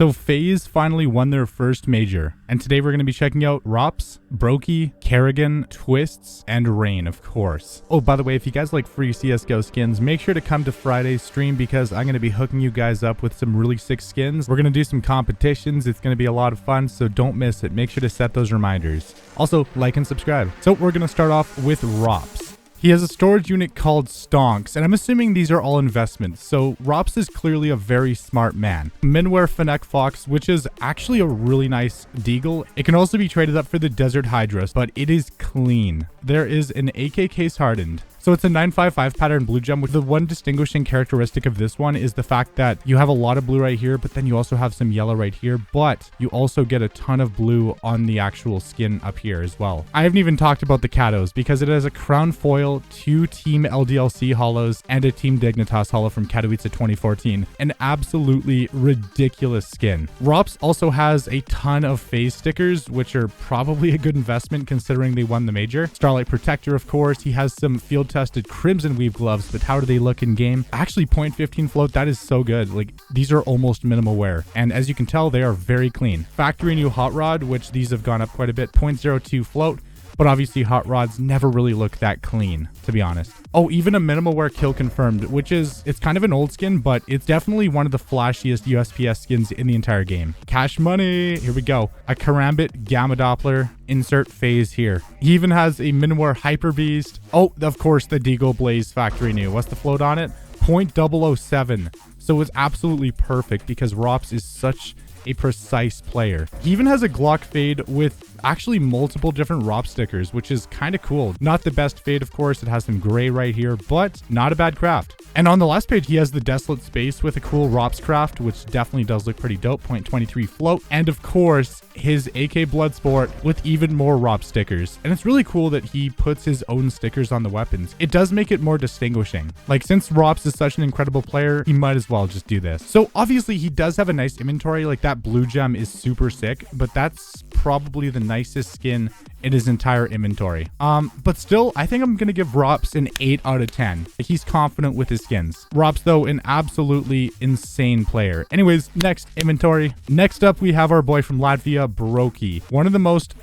So Faze finally won their first major, and today we're going to be checking out Ropz, Broky, Karrigan, Twistzz, and Rain, of course. Oh, by the way, if you guys like free CSGO skins, make sure to come to Friday's stream because I'm going to be hooking you guys up with some really sick skins. We're going to do some competitions. It's going to be a lot of fun, so don't miss it. Make sure to set those reminders. Also, like and subscribe. So we're going to start off with Ropz. He has a storage unit called Stonks, and I'm assuming these are all investments, so Ropz is clearly a very smart man. Minware Fennec Fox, which is actually a really nice deagle. It can also be traded up for the Desert Hydra, but it is clean. There is an AK case hardened. So it's a 955 pattern blue gem, with the one distinguishing characteristic of this one is the fact that you have a lot of blue right here, but then you also have some yellow right here, but you also get a ton of blue on the actual skin up here as well. I haven't even talked about the Katos because it has a crown foil, 2 Team LDLC hollows, and a Team Dignitas hollow from Katowice 2014. An absolutely ridiculous skin. Ropz also has a ton of Faze stickers, which are probably a good investment considering they won the major. Starlight Protector, of course. He has some field tested Crimson Weave gloves, but how do they look in game? Actually, 0.15 float, that is so good. Like, these are almost minimal wear, and as you can tell, they are very clean. Factory new Hot Rod, which these have gone up quite a bit, 0.02 float, but obviously Hot Rods never really look that clean, to be honest. Oh, even a minimal wear kill confirmed, which is, it's kind of an old skin, but it's definitely one of the flashiest USPS skins in the entire game. Cash money, here we go. A Karambit Gamma Doppler, insert Faze here. He even has a Minware Hyper Beast. Oh, of course, the Deagle Blaze factory new. What's the float on it? 0.007. So it's absolutely perfect because Ropz is such a precise player. He even has a Glock fade with actually multiple different Ropz stickers, which is kind of cool. Not the best fade, of course. It has some gray right here, but not a bad craft. And on the last page, he has the Desolate Space with a cool Ropz craft, which definitely does look pretty dope. 0.23 float. And of course, his AK Bloodsport with even more Ropz stickers. And it's really cool that he puts his own stickers on the weapons. It does make it more distinguishing. Like, since Ropz is such an incredible player, he might as well just do this. So obviously, he does have a nice inventory. Like, that blue gem is super sick, but that's probably the nicest skin in his entire inventory. But still, I think I'm gonna give Ropz an 8 out of 10. He's confident with his skins. Ropz, though, an absolutely insane player. Anyways, next inventory. Next up, we have our boy from Latvia, Broky. One of the most...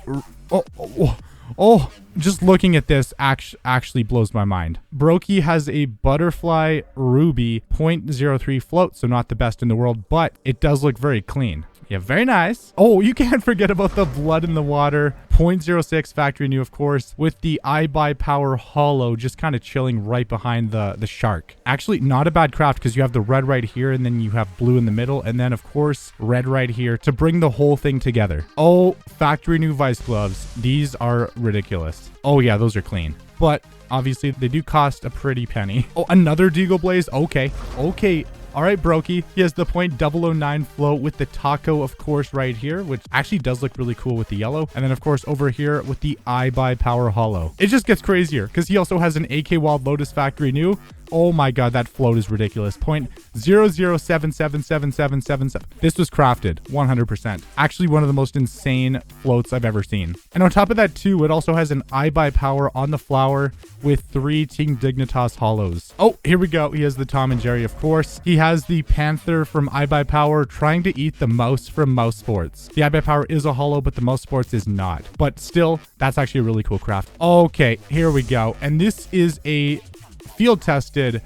Oh, just looking at this actually blows my mind. Broky has a Butterfly Ruby 0.03 float, so not the best in the world, but it does look very clean. Yeah, very nice. Oh, you can't forget about the Blood in the Water 0.06 factory new, of course, with the iBuyPower hollow just kind of chilling right behind the shark. Actually, not a bad craft because you have the red right here and then you have blue in the middle and then, of course, red right here to bring the whole thing together. Oh, factory new Vice gloves. These are ridiculous. Oh yeah, those are clean. But obviously, they do cost a pretty penny. Oh, another Deagle Blaze. Okay. All right, Broky. He has the 0.009 float with the taco, of course, right here, which actually does look really cool with the yellow. And then, of course, over here with the iBuyPower hollow. It just gets crazier because he also has an AK Wild Lotus factory new. Oh my god, that float is ridiculous. 0.007777777. This was crafted 100%. Actually, one of the most insane floats I've ever seen. And on top of that, too, it also has an iBuyPower on the flower with 3 Team Dignitas hollows. Oh, here we go. He has the Tom and Jerry, of course. He has the Panther from iBuyPower trying to eat the mouse from Mouse Sports. The iBuyPower is a hollow, but the Mouse Sports is not. But still, that's actually a really cool craft. Okay, here we go. And this is a field tested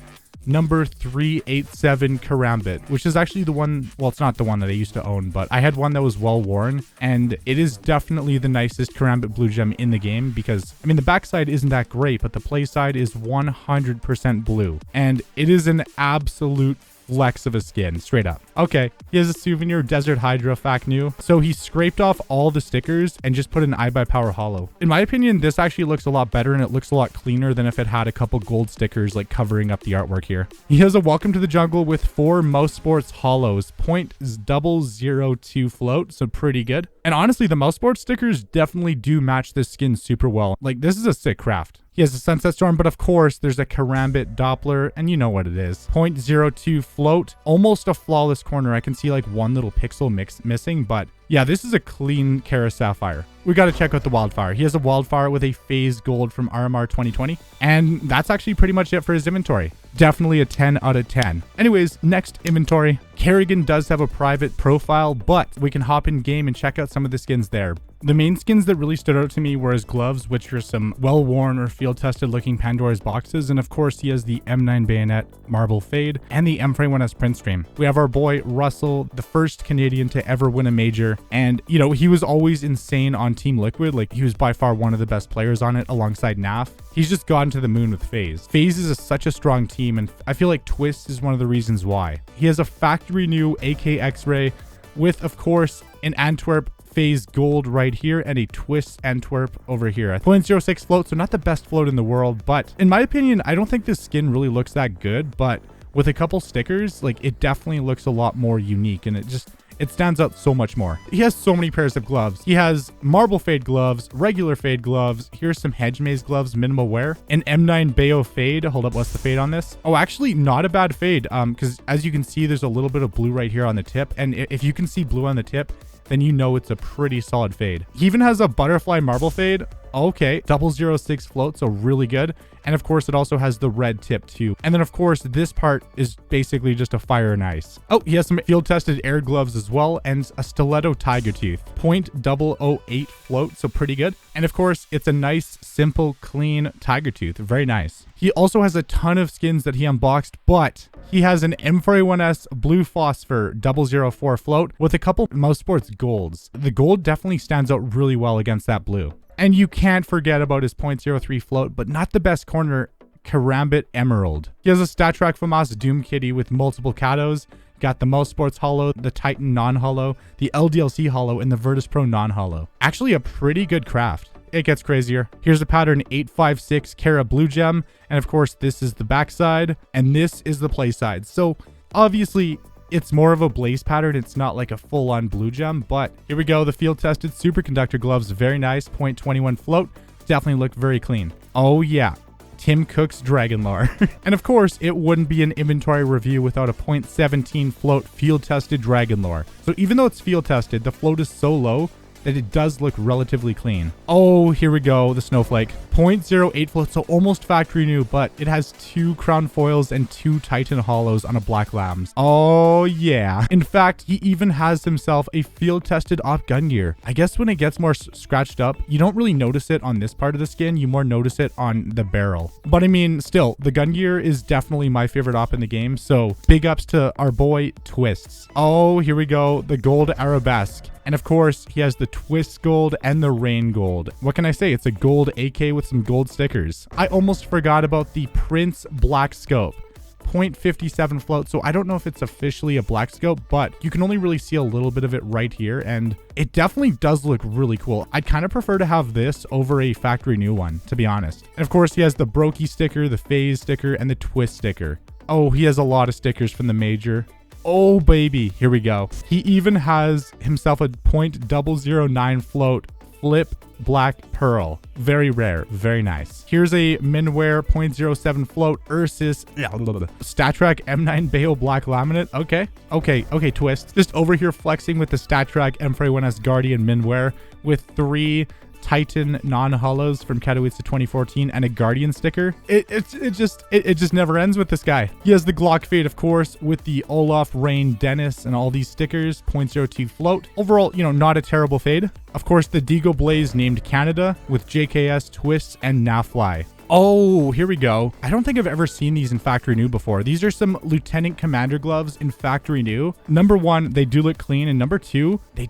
number 387 Karambit, which is actually the one, well, it's not the one that I used to own, but I had one that was well worn, and it is definitely the nicest Karambit blue gem in the game because, I mean, the backside isn't that great, but the play side is 100% blue, and it is an absolute flex of a skin, straight up. Okay, he has a souvenir Desert Hydra fact new. So he scraped off all the stickers and just put an iBuyPower hollow. In my opinion, this actually looks a lot better and it looks a lot cleaner than if it had a couple gold stickers like covering up the artwork here. He has a Welcome to the Jungle with 4 Mouse Sports hollows, 0.002 float, so pretty good. And honestly, the Mouse Sports stickers definitely do match this skin super well. Like, this is a sick craft. He has a Sunset Storm, but of course, there's a Karambit Doppler, and you know what it is. 0.02 float, almost a flawless corner. I can see like one little pixel missing, but yeah, this is a clean Kara Sapphire. we got to check out the Wildfire. He has a Wildfire with a Phase Gold from RMR 2020. And that's actually pretty much it for his inventory. Definitely a 10 out of 10. Anyways, next inventory. Karrigan does have a private profile, but we can hop in game and check out some of the skins there. The main skins that really stood out to me were his gloves, which are some well-worn or field-tested looking Pandora's boxes. And of course, he has the M9 Bayonet Marble Fade and the M41S Print Stream. We have our boy Russell, the first Canadian to ever win a major. And, you know, he was always insane on Team Liquid. Like, he was by far one of the best players on it alongside NAF. He's just gone to the moon with Faze. Faze is such a strong team, and I feel like Twistzz is one of the reasons why. He has a factory new AK X-Ray with, of course, an Antwerp Phase Gold right here and a Twistzz Antwerp over here. 0.06 float, so not the best float in the world, but in my opinion, I don't think this skin really looks that good, but with a couple stickers, like, it definitely looks a lot more unique, and it stands out so much more. He has so many pairs of gloves. He has marble fade gloves, regular fade gloves. Here's some hedge maze gloves, minimal wear. An M9 Bayo fade. Hold up, what's the fade on this? Oh, actually not a bad fade. Because as you can see, there's a little bit of blue right here on the tip. And if you can see blue on the tip, then you know it's a pretty solid fade. He even has a butterfly marble fade. Okay, 006 float, so really good. And of course, it also has the red tip too. And then of course, this part is basically just a fire and ice. Oh, he has some field tested air gloves as well and a stiletto tiger tooth. 0.008 float, so pretty good. And of course, it's a nice, simple, clean tiger tooth. Very nice. He also has a ton of skins that he unboxed, but he has an M41S Blue Phosphor 004 float with a couple Mouse Sports golds. The gold definitely stands out really well against that blue. And you can't forget about his 0.03 float, but not the best corner, Karambit Emerald. He has a stat track from us, Doom Kitty with multiple Katos. Got the Mouse Sports Holo, the Titan non-holo, the LDLC Holo, and the Virtus Pro non-holo. Actually a pretty good craft. It gets crazier. Here's a pattern 856 Kara Blue Gem. And of course, this is the backside, and this is the play side. So obviously, it's more of a blaze pattern. It's not like a full-on blue gem, but here we go. The field-tested superconductor gloves. Very nice. 0.21 float. Definitely look very clean. Oh, yeah. Tim Cook's Dragon Lore. And of course, it wouldn't be an inventory review without a 0.17 float field-tested Dragon Lore. So even though it's field-tested, the float is so low that it does look relatively clean. Oh, here we go. The Snowflake. 0.08 float, so almost factory new, but it has 2 crown foils and 2 Titan hollows on a black lambs. Oh, yeah. In fact, he even has himself a field-tested op gun gear. I guess when it gets more scratched up, you don't really notice it on this part of the skin. You more notice it on the barrel. But I mean, still, the gun gear is definitely my favorite op in the game, so big ups to our boy Twistzz. Oh, here we go. The gold arabesque. And of course, he has the Twistzz gold and the rain gold. What can I say? It's a gold AK with some gold stickers. I almost forgot about the Prince Black Scope. 0.57 float, so I don't know if it's officially a black scope, but you can only really see a little bit of it right here, and it definitely does look really cool. I'd kind of prefer to have this over a factory new one, to be honest. And of course, he has the Broky sticker, the Faze sticker, and the Twistzz sticker. Oh, he has a lot of stickers from the major. Oh, baby. Here we go. He even has himself a 0.009 float flip black pearl. Very rare. Very nice. Here's a Minware 0.07 float Ursus StatTrak M9 Bayo black laminate. Okay, Twistzz. Just over here flexing with the StatTrak M41S Guardian Minware with 3 Titan non-holos from Katowice 2014 and a Guardian sticker. It just never ends with this guy. He has the Glock fade, of course, with the Olaf, Rain, Dennis, and all these stickers. 0.02 float. Overall, you know, not a terrible fade. Of course, the Deagle Blaze named Canada with JKS, Twistzz, and Nafly. Oh, here we go. I don't think I've ever seen these in factory new before. These are some Lieutenant Commander gloves in factory new. Number one, they do look clean. And number two, they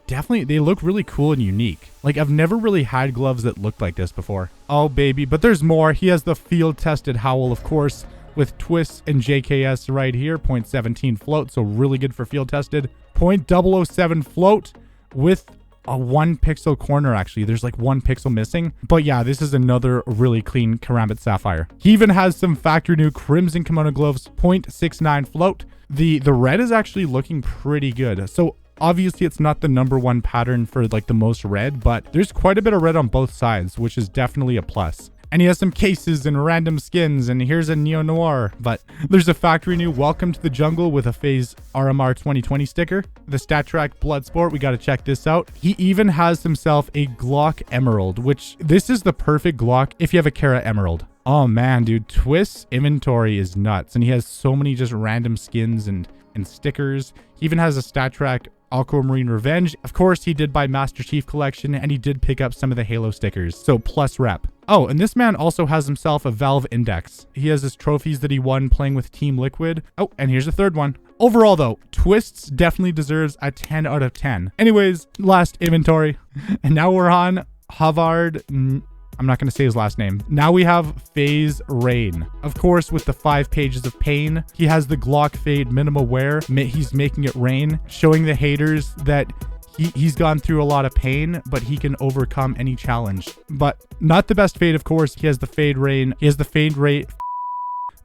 look really cool and unique. Like, I've never really had gloves that looked like this before. Oh, baby. But there's more. He has the field tested Howl, of course, with Twistzz and JKS right here. 0.17 float. So really good for field tested. 0.007 float with a 1 pixel corner. Actually, there's like 1 pixel missing, but yeah, this is another really clean Karambit Sapphire. He even has some factory new Crimson Kimono gloves. 0.69 float. The red is actually looking pretty good. So obviously it's not the #1 pattern for like the most red, but there's quite a bit of red on both sides, which is definitely a plus. And he has some cases and random skins, and here's a Neo Noir. But there's a factory new Welcome to the Jungle with a Faze RMR 2020 sticker. The StatTrak Bloodsport, we got to check this out. He even has himself a Glock Emerald, which this is the perfect Glock if you have a Kara Emerald. Oh man, dude, Twistzz inventory is nuts. And he has so many just random skins and stickers. He even has a StatTrak Aquamarine Revenge. Of course, he did buy Master Chief Collection, and he did pick up some of the Halo stickers. So plus rep. Oh, and this man also has himself a Valve Index. He has his trophies that he won playing with Team Liquid. Oh, and here's a third one. Overall, though, Twistzz definitely deserves a 10 out of 10. Anyways, last inventory. And now we're on Havard. I'm not going to say his last name. Now we have Faze Rain. Of course, with the 5 pages of pain, he has the Glock Fade Minimal Wear. He's making it rain, showing the haters that he's gone through a lot of pain, but he can overcome any challenge. But not the best fade, of course. He has the Fade Rain. He has the Fade Rain.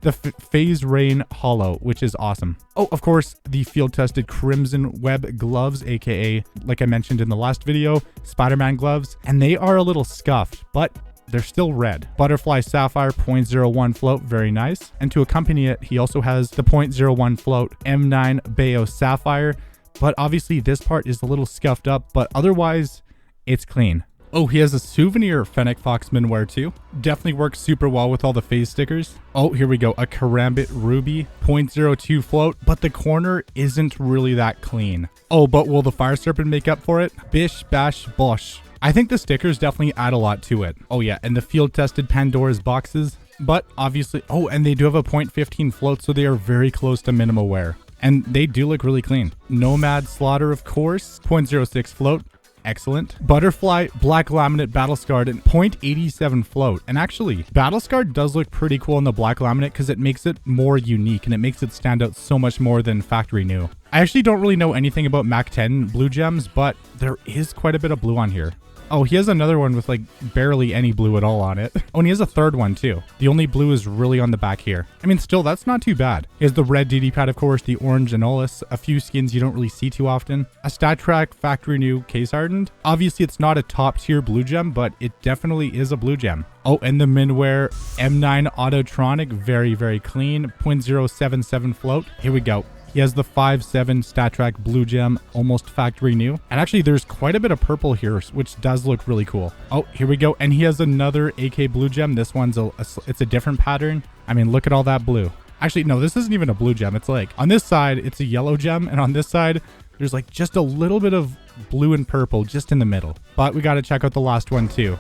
The Faze Rain Hollow, which is awesome. Oh, of course, the field-tested Crimson Web gloves, aka, like I mentioned in the last video, Spider-Man gloves. And they are a little scuffed, but they're still red. Butterfly Sapphire 0.01 float, very nice. And to accompany it, he also has the 0.01 float M9 Bayo Sapphire. But obviously, this part is a little scuffed up, but otherwise, it's clean. Oh, he has a souvenir Fennec Foxman wear too. Definitely works super well with all the Faze stickers. Oh, here we go. A Karambit Ruby 0.02 float, but the corner isn't really that clean. Oh, but will the Fire Serpent make up for it? Bish, bash, bosh. I think the stickers definitely add a lot to it. Oh yeah, and the field-tested Pandora's boxes. But obviously, oh, and they do have a 0.15 float, so they are very close to minimal wear. And they do look really clean. Nomad Slaughter, of course, 0.06 float. Excellent. Butterfly Black Laminate Battle Scarred and 0.87 float. And actually, Battle Scarred does look pretty cool in the black laminate because it makes it more unique and it makes it stand out so much more than factory new. I actually don't really know anything about Mac 10 blue gems, but there is quite a bit of blue on here. Oh, he has another one with like barely any blue at all on it. Oh, and he has a third one too. The only blue is really on the back here. I mean, still, that's not too bad. He has the red DD pad, of course, the orange Anolis, a few skins you don't really see too often. A StatTrak factory new case hardened. Obviously, it's not a top tier blue gem, but it definitely is a blue gem. Oh, and the Minware M9 Autotronic, very, very clean. 0.077 float. Here we go. He has the 5.7 StatTrak blue gem, almost factory new. And actually, there's quite a bit of purple here, which does look really cool. Oh, here we go. And he has another AK blue gem. This one's it's a different pattern. I mean, look at all that blue. Actually, no, this isn't even a blue gem. It's like on this side, it's a yellow gem. And on this side, there's like just a little bit of blue and purple just in the middle. But we got to check out the last one too.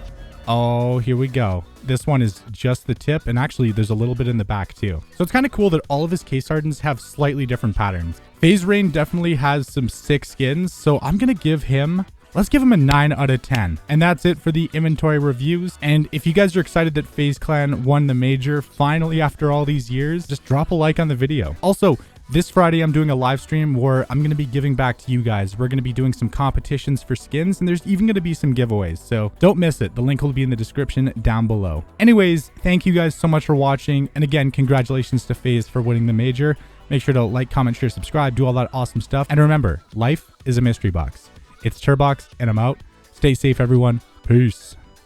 Oh, here we go. This one is just the tip, and actually there's a little bit in the back too. So it's kind of cool that all of his case hardens have slightly different patterns. Faze Rain definitely has some sick skins, so I'm gonna give him, let's give him a 9 out of 10. And that's it for the inventory reviews. And if you guys are excited that FaZe Clan won the major finally after all these years, just drop a like on the video. Also, this Friday, I'm doing a live stream where I'm going to be giving back to you guys. We're going to be doing some competitions for skins, and there's even going to be some giveaways. So don't miss it. The link will be in the description down below. Anyways, thank you guys so much for watching. And again, congratulations to FaZe for winning the major. Make sure to like, comment, share, subscribe, do all that awesome stuff. And remember, life is a mystery box. It's Turbox, and I'm out. Stay safe, everyone. Peace.